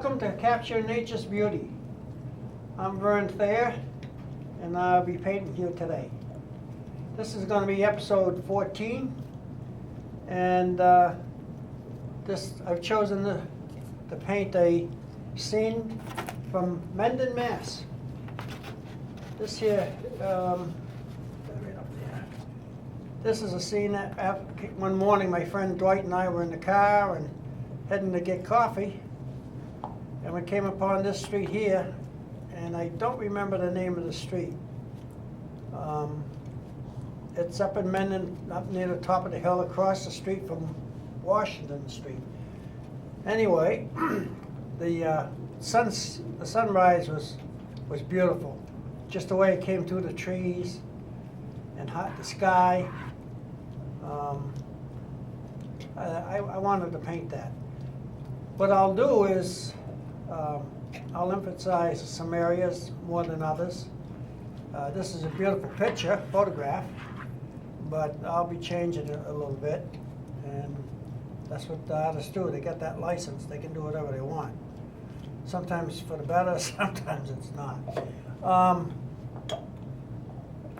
Welcome to Capture Nature's Beauty. I'm Vern Thayer, and I'll be painting here today. This is going to be episode 14, and I've chosen to paint a scene from Mendon, Mass. This here, right up there. This is a scene that one morning my friend Dwight and I were in the car and heading to get coffee, and we came upon this street here, and I don't remember the name of the street. It's up in Mendon, up near the top of the hill, across the street from Washington Street. Anyway, the sunrise was beautiful, just the way it came through the trees and the sky. I wanted to paint that. What I'll do is I'll emphasize some areas more than others. This is a beautiful photograph, but I'll be changing it a little bit, and that's what the artists do. They get that license. They can do whatever they want. Sometimes for the better, sometimes it's not.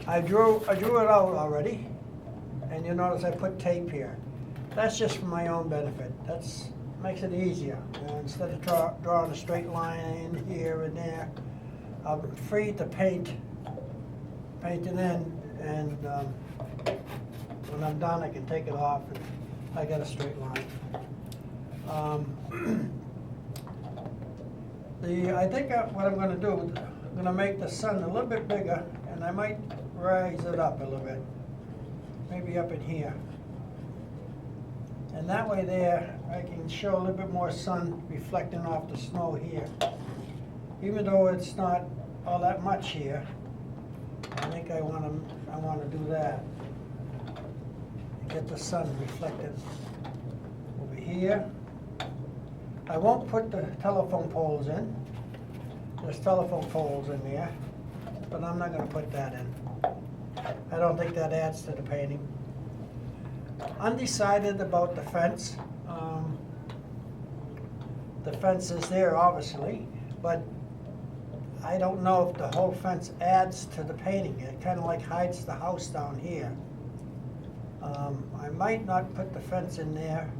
I drew it out already, and you notice I put tape here. That's just for my own benefit. That's makes it easier. Instead of drawing a straight line here and there, I'm free to paint it in, and when I'm done, I can take it off, and I get a straight line. I think what I'm going to do, I'm going to make the sun a little bit bigger, and I might raise it up a little bit, maybe up in here. And that way there, I can show a little bit more sun reflecting off the snow here. Even though it's not all that much here, I think I want to do that. Get the sun reflected over here. I won't put the telephone poles in. There's telephone poles in there, but I'm not going to put that in. I don't think that adds to the painting. Undecided about the fence. The fence is there, obviously, but I don't know if the whole fence adds to the painting. It kind of like hides the house down here. I might not put the fence in there,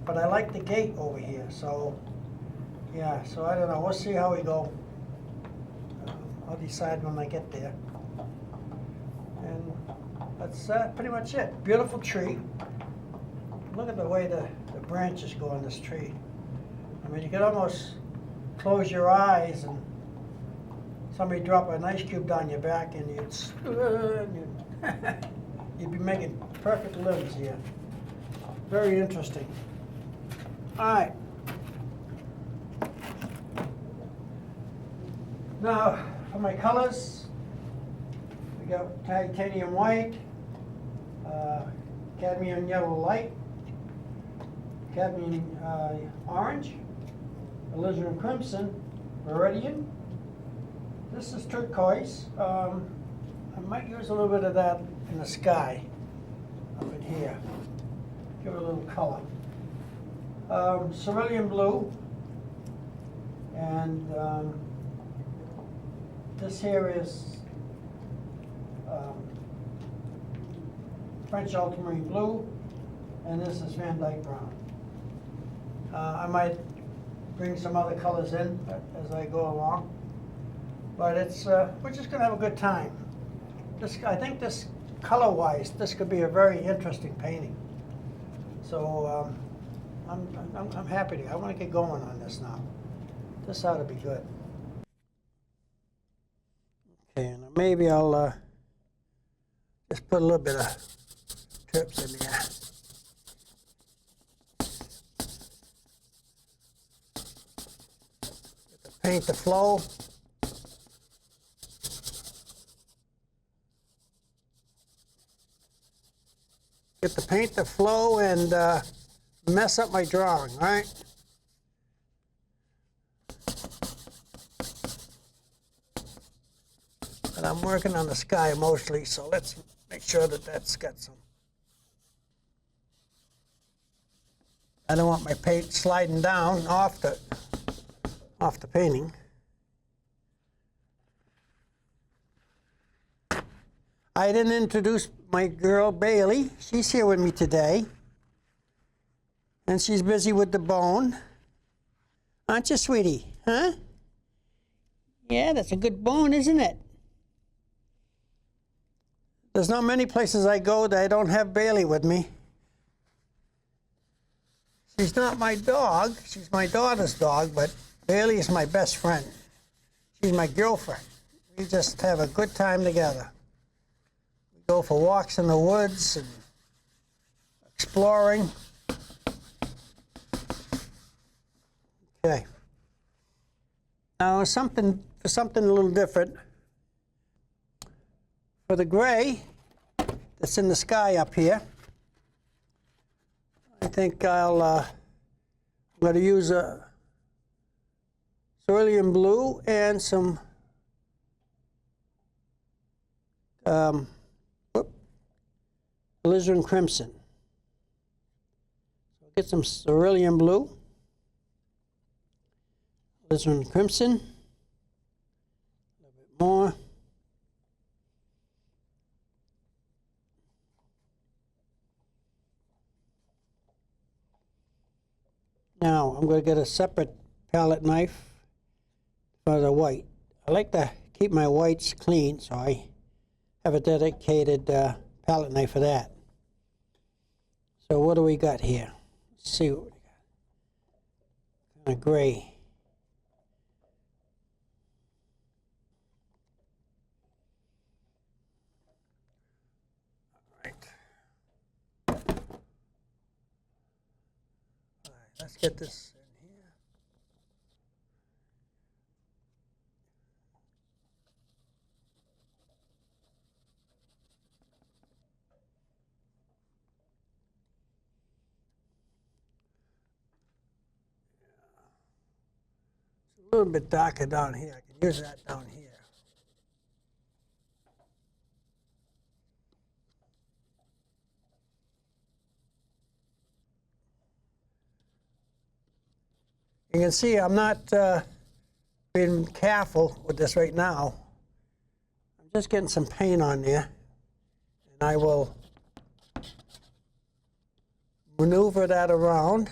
but I like the gate over here, so yeah, so I don't know. We'll see how we go. I'll decide when I get there. And that's pretty much it. Beautiful tree. Look at the way the branches go on this tree. I mean, you could almost close your eyes and somebody drop an ice cube down your back and you'd be making perfect limbs here. Very interesting. All right. Now, for my colors, we got titanium white, cadmium yellow light, cadmium orange, alizarin crimson, viridian. This is turquoise. I might use a little bit of that in the sky up in here. Give it a little color. Cerulean blue, and this here is French ultramarine blue, and this is Van Dyke brown. I might bring some other colors in as I go along, but it's we're just going to have a good time. I think this color-wise, this could be a very interesting painting. So I'm happy. I want to get going on this now. This ought to be good. Okay, and maybe I'll just put a little bit of trips in there. Paint the flow. Get the paint to flow and mess up my drawing, all right? But I'm working on the sky mostly, so let's make sure that that's got some. I don't want my paint sliding down off the off the painting. I didn't introduce my girl Bailey. She's here with me today. And she's busy with the bone. Aren't you, sweetie? Huh? Yeah, that's a good bone, isn't it? There's not many places I go that I don't have Bailey with me. She's not my dog. She's my daughter's dog, but Bailey is my best friend. She's my girlfriend. We just have a good time together. We go for walks in the woods and exploring. Okay. Now something a little different. For the gray that's in the sky up here, I think I'm going to use a cerulean blue and some alizarin crimson. So get some cerulean blue, alizarin crimson, a little bit more. Now I'm going to get a separate palette knife for the white. I like to keep my whites clean, so I have a dedicated palette knife for that. So what do we got here? Let's see what we got. Kind of gray. Let's get this in here. It's a little bit darker down here. I can use that down here. You can see I'm not being careful with this right now. I'm just getting some paint on there, and I will maneuver that around.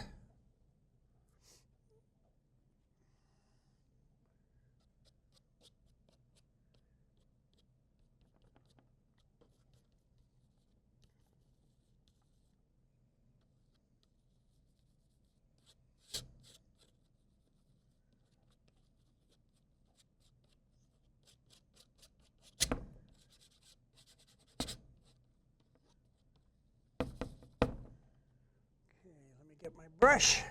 Get my brush.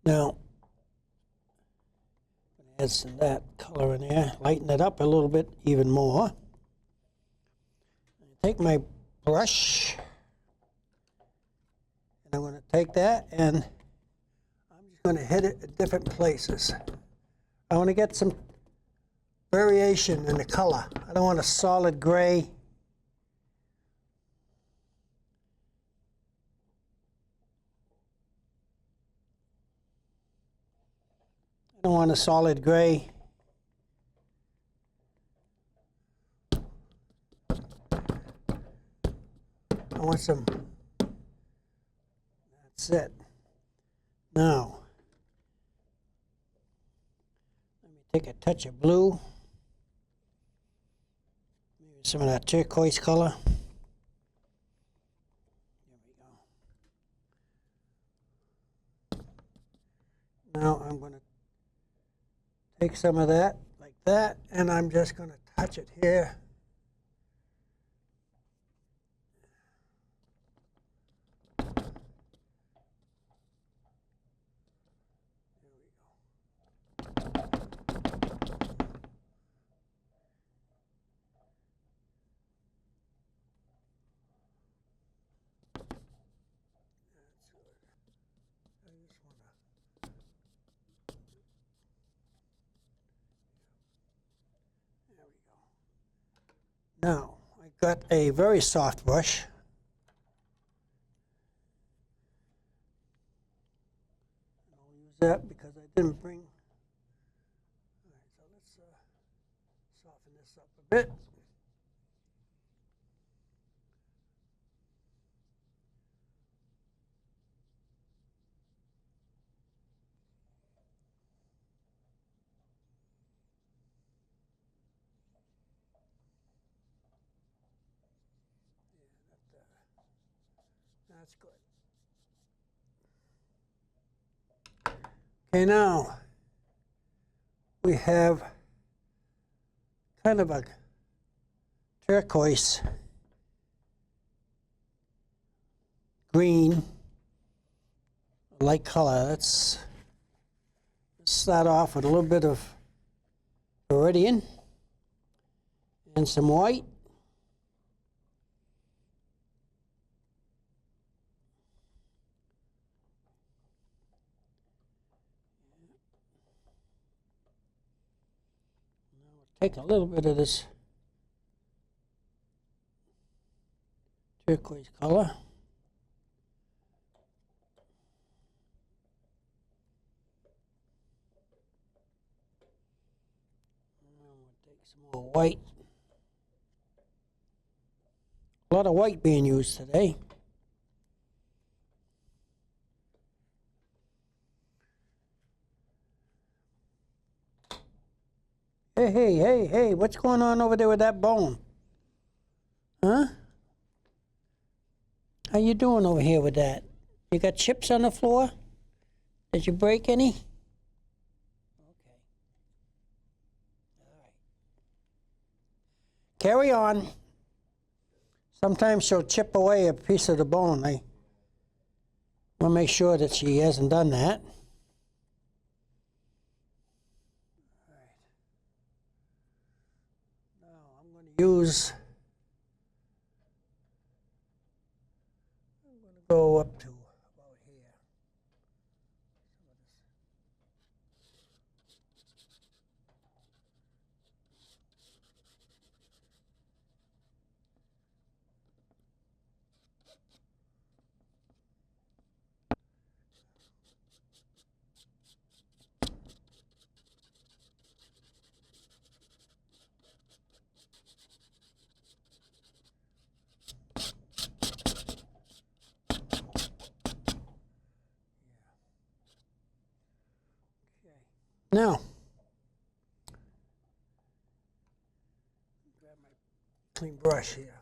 Now, add some of that color in there, lighten it up a little bit even more. Take my brush, and I'm going to take that and I'm just going to hit it at different places. I want to get some variation in the color. I don't want a solid gray. I don't want a solid gray. I want some, that's it. Now, let me take a touch of blue, maybe some of that turquoise color. There we go. Now I'm going to take some of that like that, and I'm just going to touch it here. Now, I got a very soft brush. I'll use that because I didn't bring. All right, so let's soften this up a bit. That's good. Okay, now we have kind of a turquoise green light color. Let's start off with a little bit of Viridian and some white. Take a little bit of this turquoise color. Take some more white. A lot of white being used today. Hey, what's going on over there with that bone? Huh? How you doing over here with that? You got chips on the floor? Did you break any? Okay. All right. Carry on. Sometimes she'll chip away a piece of the bone. I want to make sure that she hasn't done that. All right. Now I'm going to go up to about here. Now, grab my clean brush here.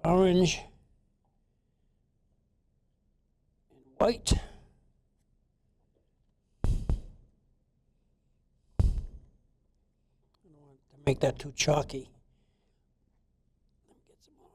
Orange and white. I don't want to make that too chalky. Let me get some more.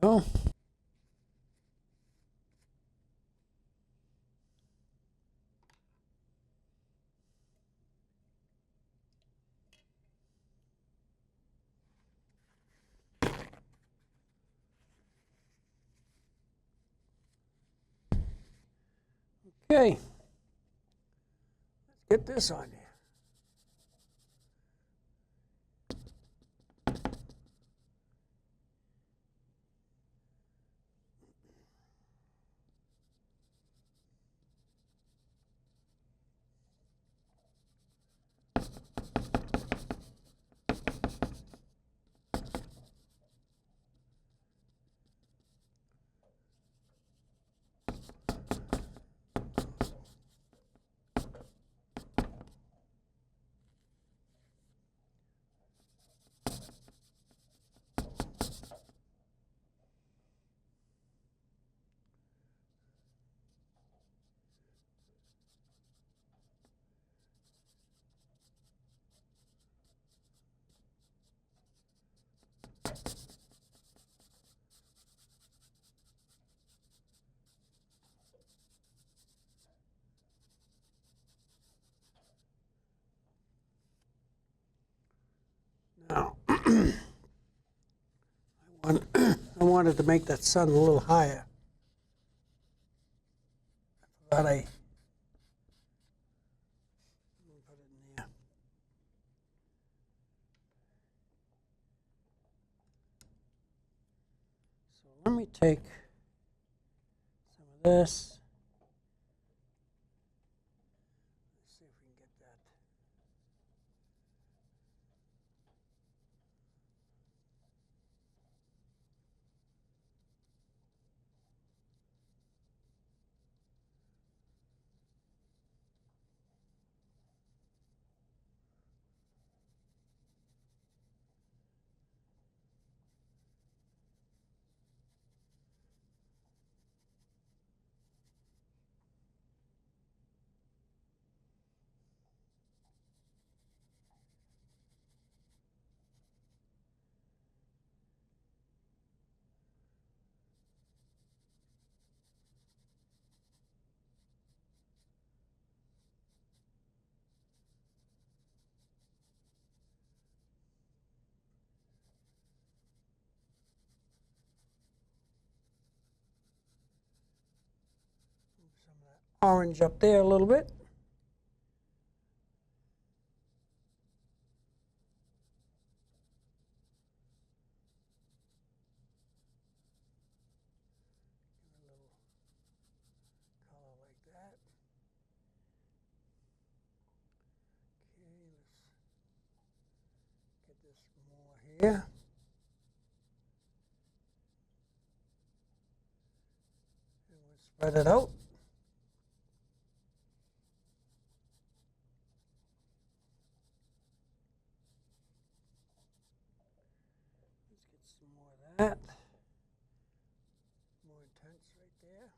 Oh. Okay. Let's get this on there. Now, I wanted to make that sun a little higher. I thought I put it in there. So let me take some of this. Let's see if we can get that. Some of that orange up there a little bit. Give it a little color like that. Okay, let's get this more here. And we'll spread it out. Let's get some more of that. More intense right there.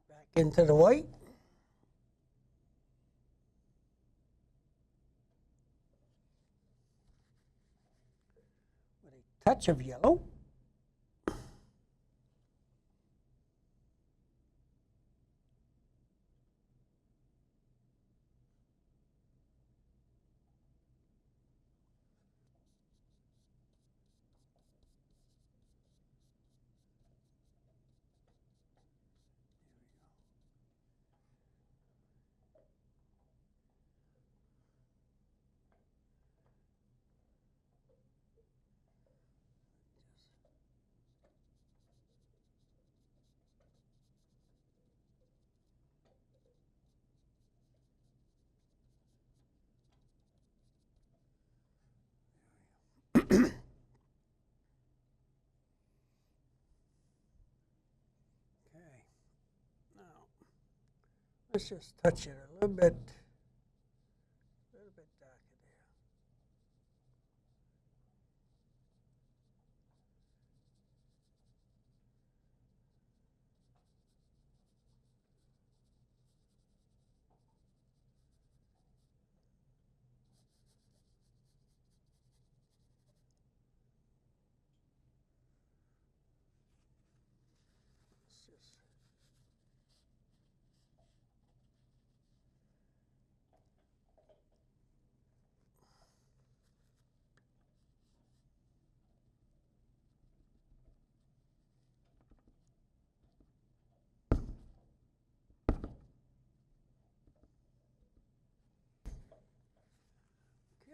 Back into the white. With a touch of yellow. Okay, now Let's just touch it a little bit darker there. Let's just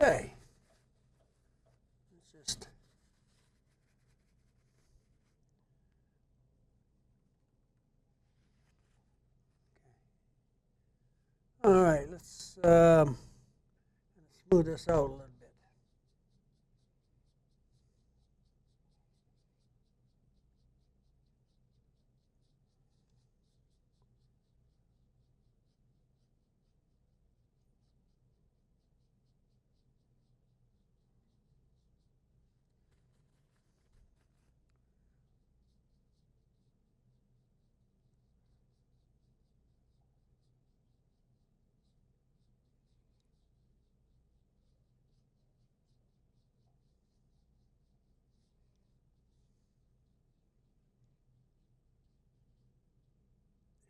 okay. Let's just all right. Let's smooth this out a little bit.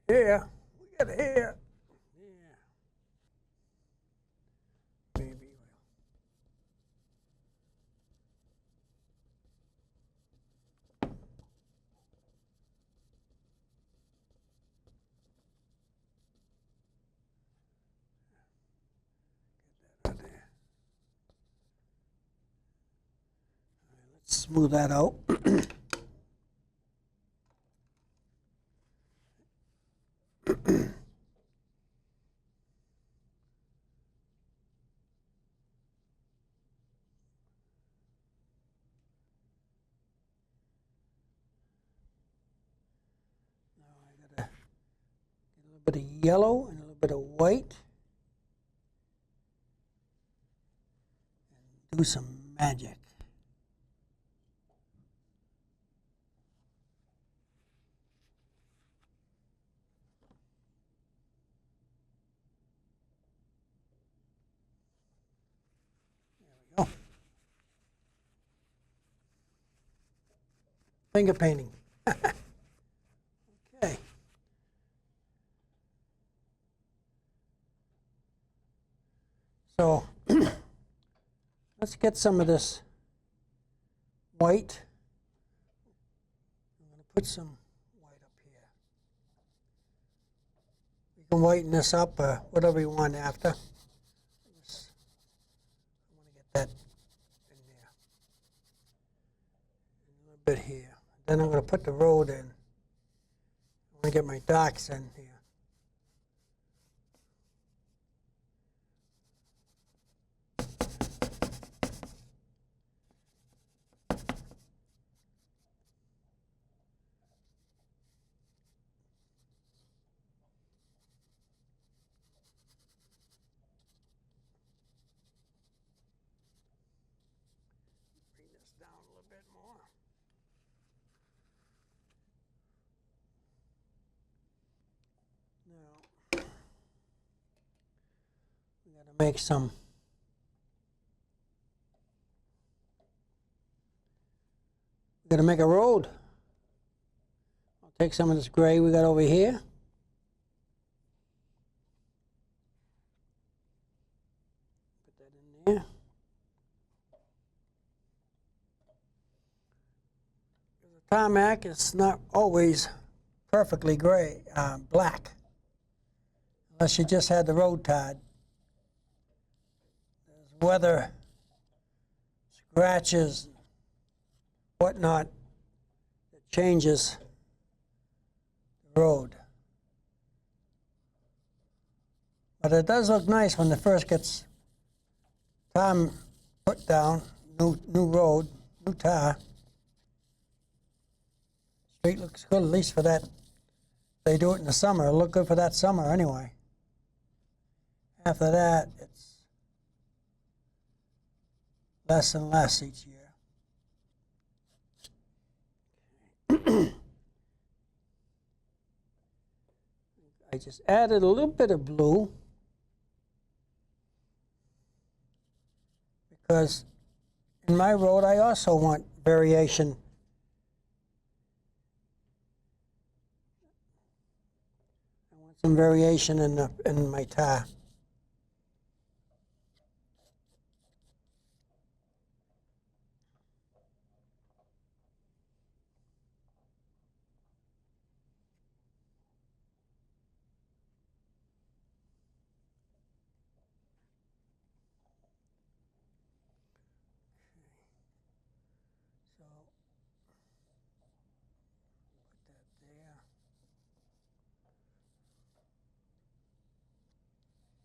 Here, we got here. Yeah, maybe we'll get that on there. All right, let's smooth that out. Bit of yellow and a little bit of white, and do some magic. There we go. Finger painting. Okay. So let's get some of this white. I'm going to put some white up here. You can whiten this up or whatever you want after. I want to get that in there. A little bit here. Then I'm going to put the road in. I want to get my darks in here. Bring this down a little bit more. Now, we got to make some. We got to make a road. I'll take some of this gray we got over here. Put that in there. The tarmac is not always perfectly gray, black, unless you just had the road tarred. There's weather, scratches, whatnot that changes the road. But it does look nice when the first gets tar put down, new road, new tar. Street looks good, at least for that. They do it in the summer. It'll look good for that summer anyway. After that, it's less and less each year. I just added a little bit of blue because in my road I also want variation. I want some variation in my tar. So put that there.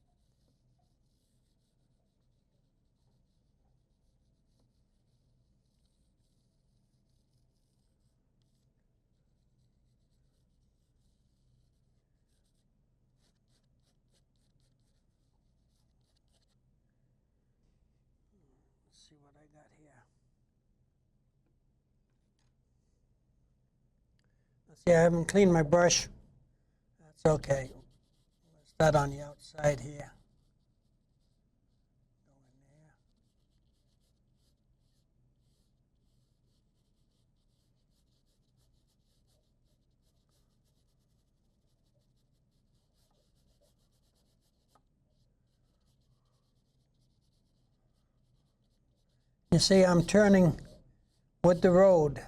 Let's see what I got here. Let's see, I haven't cleaned my brush. That's okay. Let's start on the outside here. Go in there. You see, I'm turning with the road.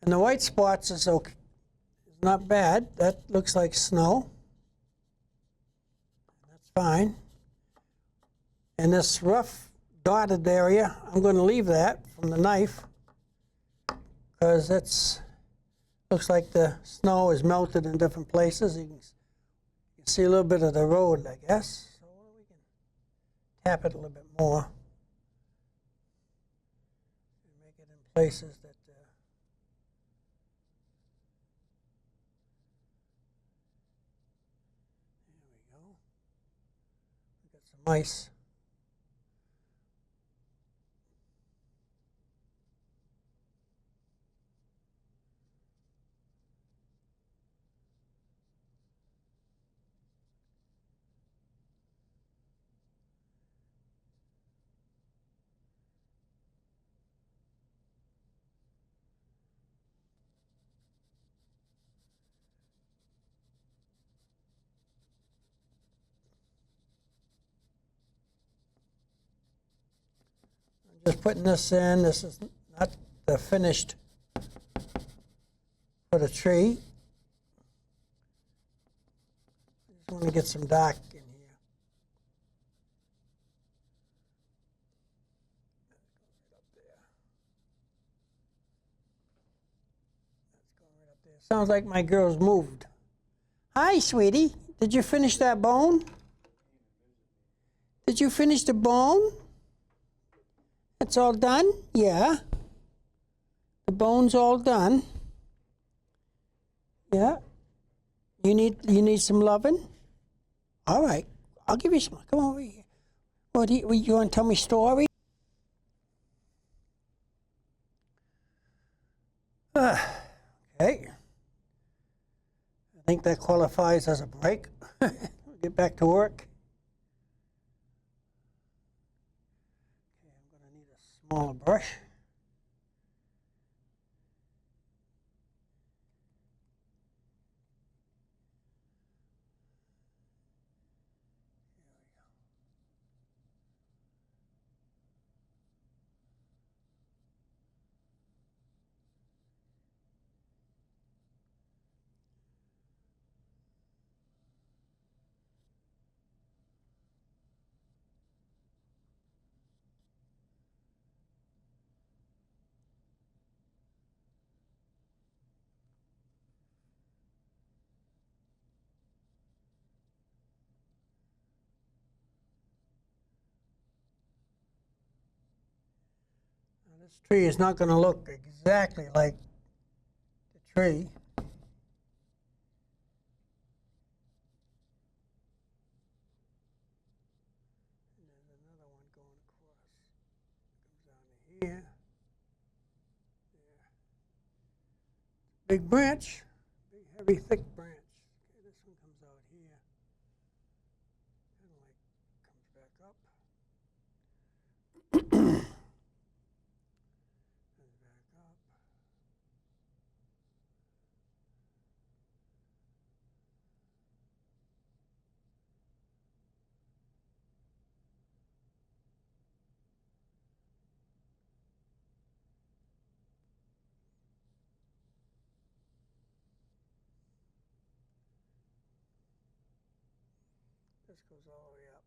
And the white spots is okay. It's not bad. That looks like snow. That's fine. And this rough dotted area, I'm going to leave that from the knife because it's looks like the snow is melted in different places. You can see a little bit of the road, I guess. So we can tap it a little bit more and make it in places that there we go. We got some ice. Just putting this in. This is not the finished for the tree. I just want to get some dark in here. Sounds like my girl's moved. Hi, sweetie. Did you finish that bone? Did you finish the bone? It's all done? Yeah. The bone's all done. Yeah. You need some loving? All right. I'll give you some. Come over here. What do you want to tell me a story? Okay. I think that qualifies as a break. Get back to work. Okay, I'm going to need a smaller brush. This tree is not going to look exactly like the tree. And there's another one going across. Comes down to here. There. Big branch. Big, heavy, thick branch. Okay, this one comes out here. Kind of like comes back up. Comes back up. This goes all the way up.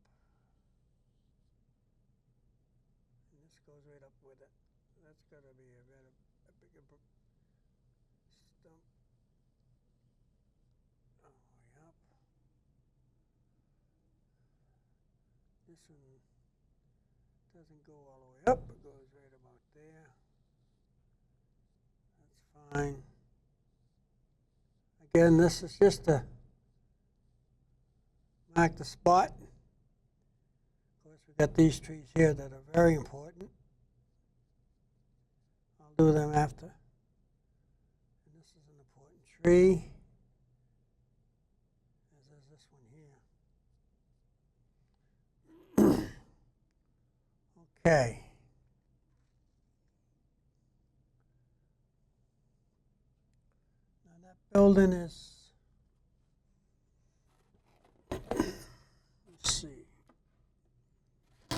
And this goes right up with it. That's got to be a bigger stump. All the way up. This one doesn't go all the way up. It goes right about there. That's fine. Again, this is just to mark the spot. Of course, we've got these trees here that are very important. I'll do them after. And this is an important tree, as is this one here. Okay. Now that building is, let's see. I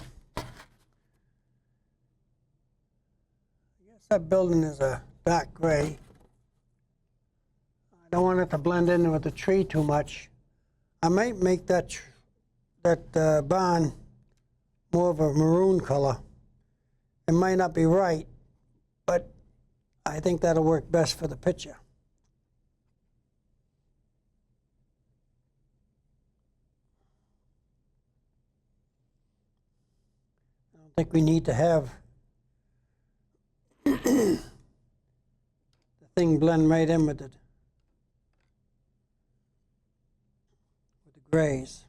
guess that building is a dark gray. I don't want it to blend in with the tree too much. I might make that barn more of a maroon color. It might not be right, but I think that'll work best for the picture. I don't think we need to have the thing blend right in with the grays.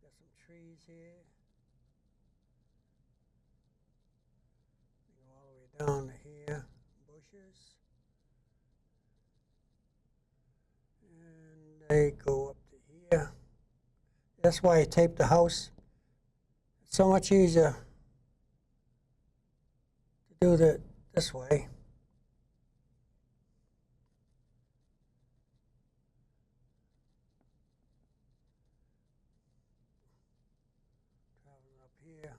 Got some trees here. They go all the way down to here. Bushes. And they go up to here. That's why I taped the house. It's so much easier to do that this way. Traveling up here.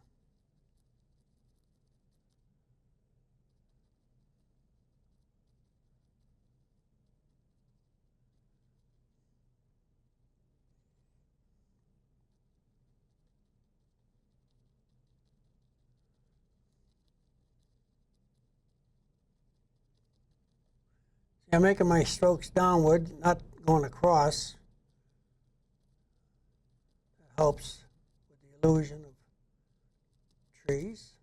See, I'm making my strokes downward, not going across. That helps with the illusion of trees.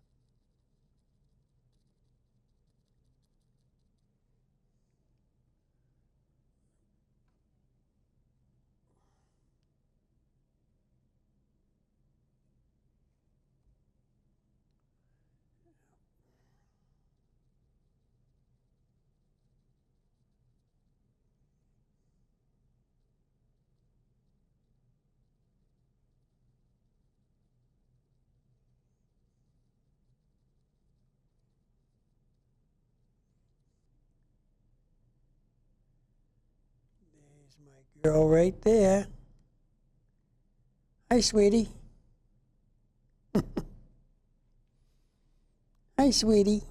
There's my girl right there. Hi, sweetie. Hi, sweetie.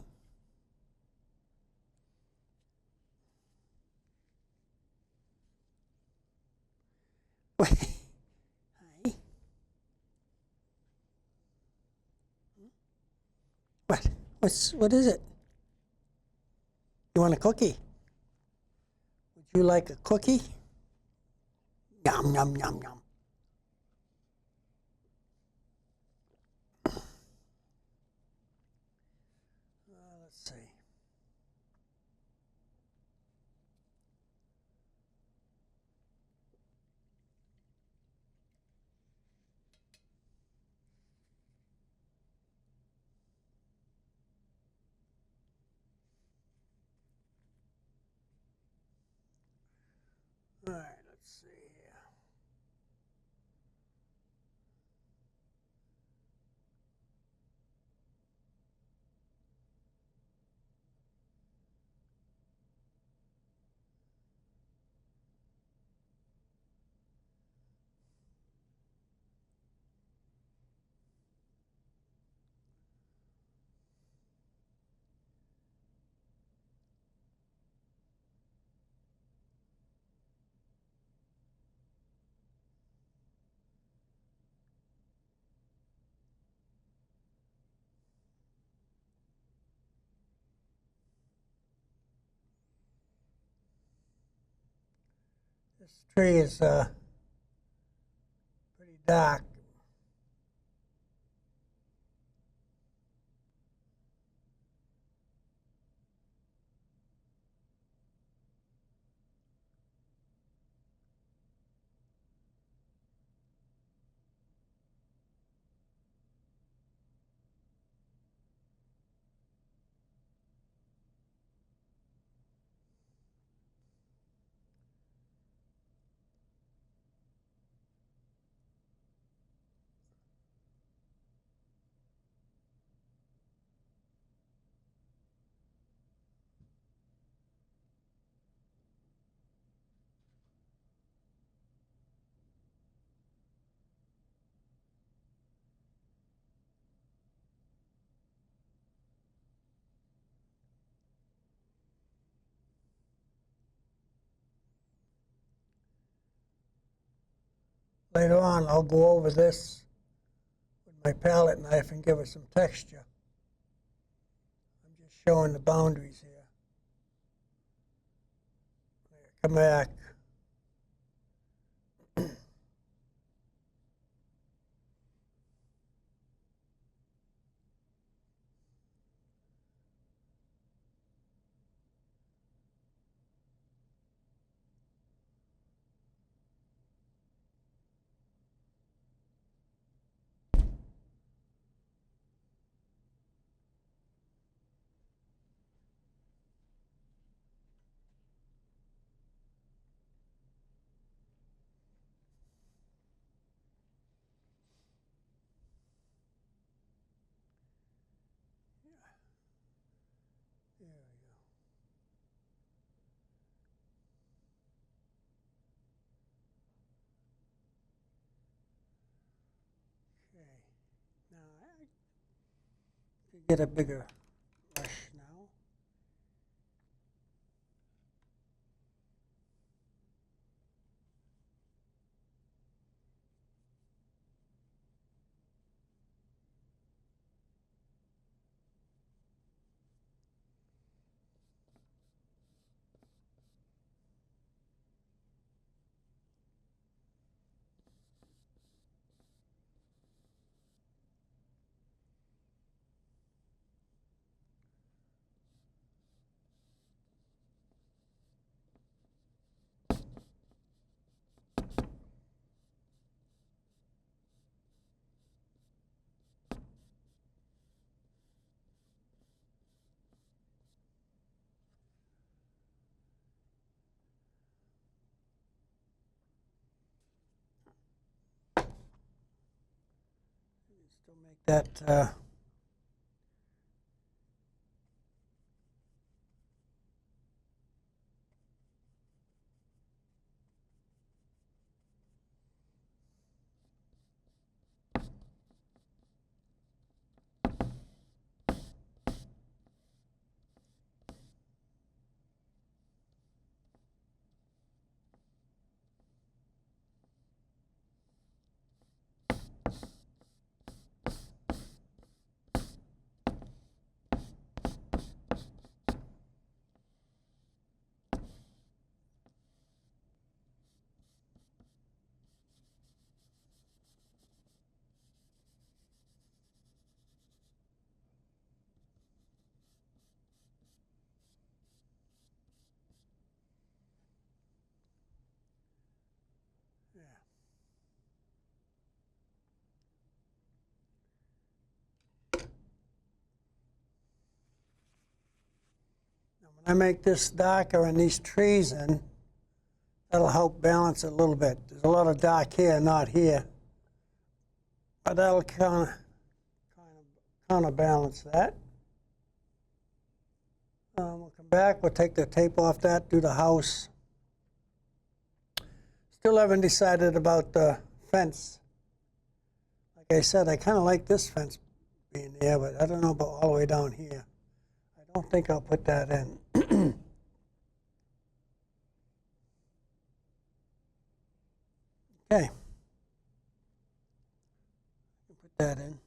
Hi. What? What is it? You want a cookie? Would you like a cookie? Yum, yum, yum, yum. Let's see. All right, let's see here. This tree is pretty dark. Later on, I'll go over this with my palette knife and give it some texture. I'm just showing the boundaries here. Come back. There we go. Okay. Now I could get a bigger brush now. Still make that When I make this darker and these trees in, that'll help balance it a little bit. There's a lot of dark here, not here. But that'll counterbalance that. We'll come back, we'll take the tape off that, do the house. Still haven't decided about the fence. Like I said, I kind of like this fence being there, but I don't know about all the way down here. I don't think I'll put that in. Okay. Put that in.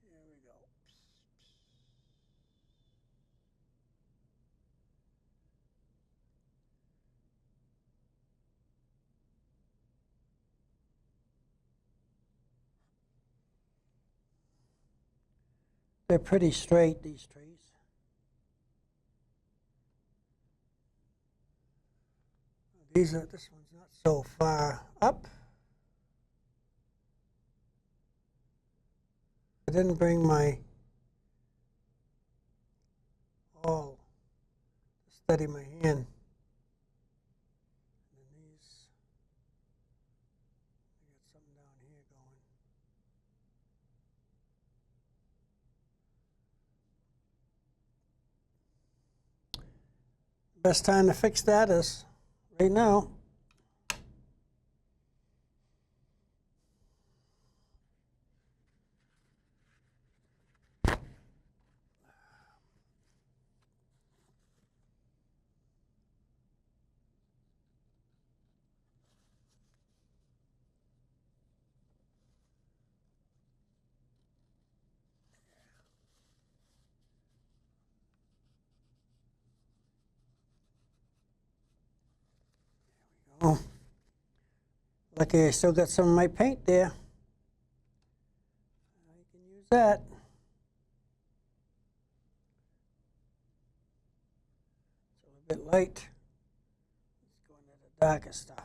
Here we go. They're pretty straight, these trees. This one's not so far up. I didn't bring my awl to steady my hand. And these, I got something down here going. Best time to fix that is right now. Oh, lucky I still got some of my paint there. I can use that. It's a little bit light. Let's go into the darker stuff.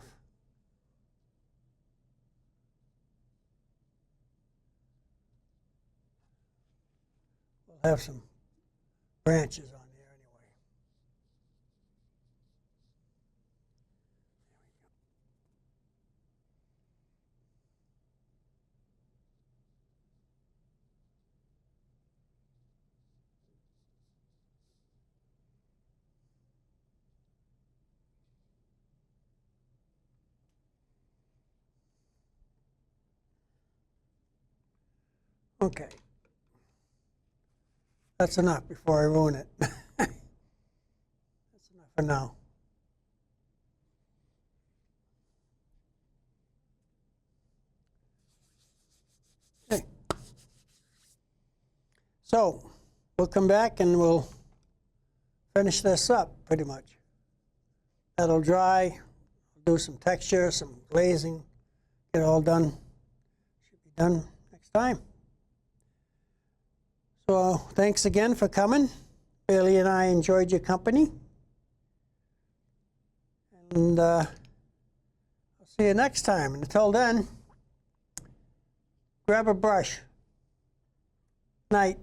We'll have some branches on there anyway. Okay. That's enough before I ruin it. That's enough for now. Okay. So we'll come back and we'll finish this up pretty much. That'll dry, do some texture, some glazing, get it all done. Should be done next time. So thanks again for coming. Bailey and I enjoyed your company. And I'll see you next time. And until then, grab a brush. Night.